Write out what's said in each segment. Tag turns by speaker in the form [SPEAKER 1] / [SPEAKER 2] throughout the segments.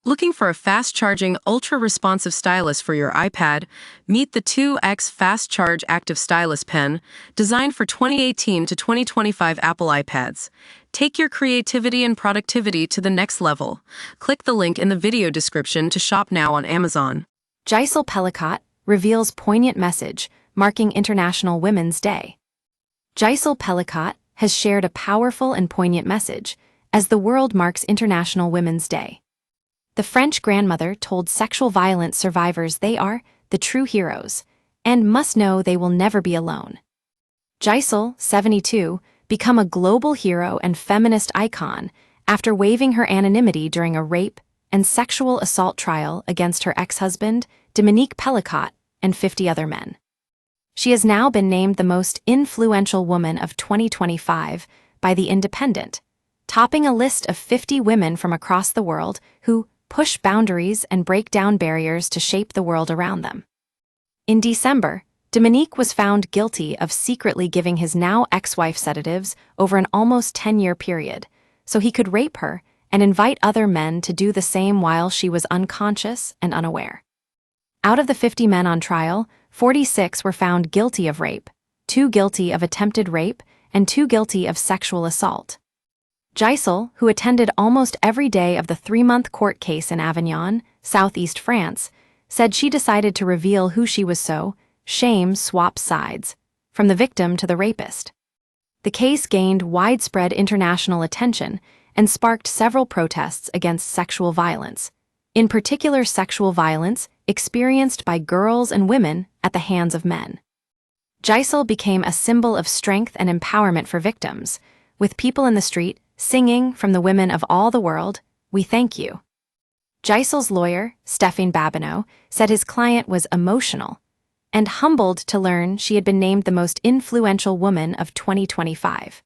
[SPEAKER 1] Looking for a fast-charging, ultra-responsive stylus for your iPad? Meet the 2X Fast Charge Active Stylus Pen, designed for 2018 to 2025 Apple iPads. Take your creativity and productivity to the next level. Click the link in the video description to shop now on Amazon.
[SPEAKER 2] Gisèle Pelicot reveals poignant message marking International Women's Day. Gisèle Pelicot has shared a powerful and poignant message as the world marks International Women's Day. The French grandmother told sexual violence survivors they are the true heroes and must know they will never be alone. Gisèle, 72, became a global hero and feminist icon after waiving her anonymity during a rape and sexual assault trial against her ex-husband, Dominique Pelicot, and 50 other men. She has now been named the most influential woman of 2025 by The Independent, topping a list of 50 women from across the world who push boundaries and break down barriers to shape the world around them. In December, Dominique was found guilty of secretly giving his now ex-wife sedatives over an almost 10-year period, so he could rape her and invite other men to do the same while she was unconscious and unaware. Out of the 50 men on trial, 46 were found guilty of rape, 2 guilty of attempted rape, and 2 guilty of sexual assault. Gisèle, who attended almost every day of the 3-month court case in Avignon, southeast France, said she decided to reveal who she was so shame swaps sides, from the victim to the rapist. The case gained widespread international attention and sparked several protests against sexual violence, in particular sexual violence experienced by girls and women at the hands of men. Gisèle became a symbol of strength and empowerment for victims, with people in the street singing from the women of all the world, "We thank you." Gisèle's lawyer, Stéphane Babineau, said his client was emotional and humbled to learn she had been named the most influential woman of 2025.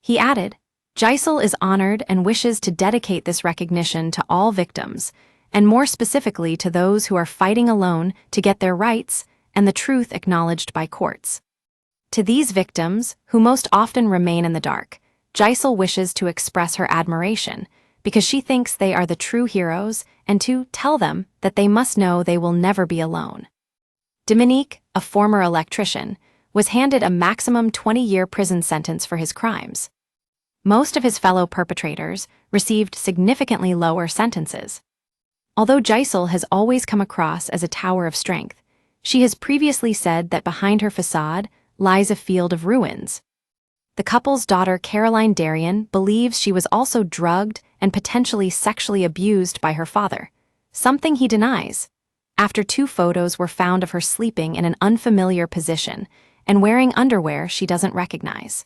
[SPEAKER 2] He added, "Gisèle is honored and wishes to dedicate this recognition to all victims, and more specifically to those who are fighting alone to get their rights and the truth acknowledged by courts. To these victims, who most often remain in the dark, Gisèle wishes to express her admiration because she thinks they are the true heroes and to tell them that they must know they will never be alone." Dominique, a former electrician, was handed a maximum 20-year prison sentence for his crimes. Most of his fellow perpetrators received significantly lower sentences. Although Gisèle has always come across as a tower of strength, she has previously said that behind her facade lies a field of ruins. The couple's daughter Caroline Darien believes she was also drugged and potentially sexually abused by her father, something he denies, after 2 photos were found of her sleeping in an unfamiliar position and wearing underwear she doesn't recognize.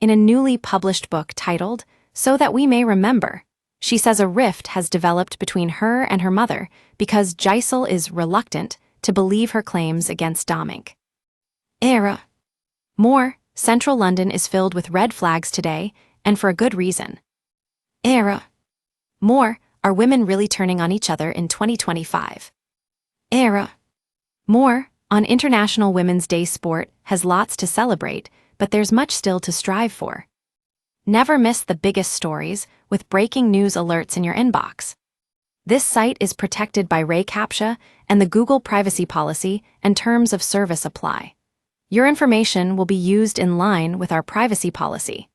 [SPEAKER 2] In a newly published book titled "So That We May Remember," she says a rift has developed between her and her mother because Gisèle is reluctant to believe her claims against Dominique. More, Central London is filled with red flags today, and for a good reason. More, are women really turning on each other in 2025? More, on International Women's Day sport has lots to celebrate, but there's much still to strive for. Never miss the biggest stories with breaking news alerts in your inbox. This site is protected by CAPTCHA and the Google privacy policy and terms of service apply. Your information will be used in line with our privacy policy.